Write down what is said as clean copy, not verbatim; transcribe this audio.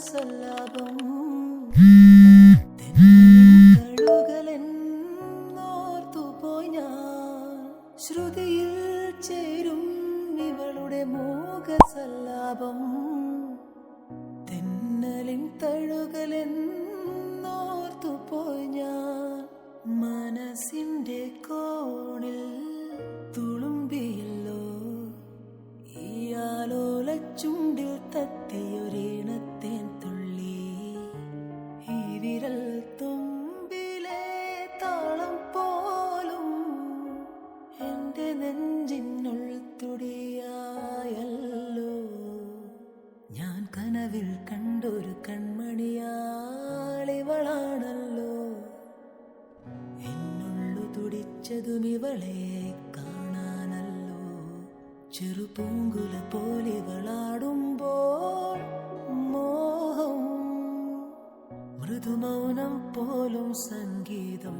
മോഹസല്ലാപം തഴുകലെന്നോർത്തുപോയി ഞാൻ ശ്രുതിയിൽ ചേരും ഇവളുടെ മോഹസല്ലാപം തെന്നലിൻ തഴുകലെന്നോർത്തുപോയി ഞാൻ മനസ്സിന്റെ കോണിൽ തുളുമ്പിയല്ലോ ഈ ആലോല ചുണ്ടിൽ തത്തിയൊരീണത്തേൻ തുള്ളി ഈ വിരൽ തുമ്പിലെ താളം പോലും എന്റെ നെഞ്ചിനുൾ തുടിയായല്ലോ ഞാൻ കനവിൽ കണ്ടൊരു കൺമണിയാളിവളാണല്ലോ എന്നുള്ളു തുടിച്ചതും ഇവളെ കാണാനല്ലോ ചെറുപൂങ്കുല പോലിവളാടുമ്പോൾ മോഹം മൃദുമൗനം പോലും സംഗീതം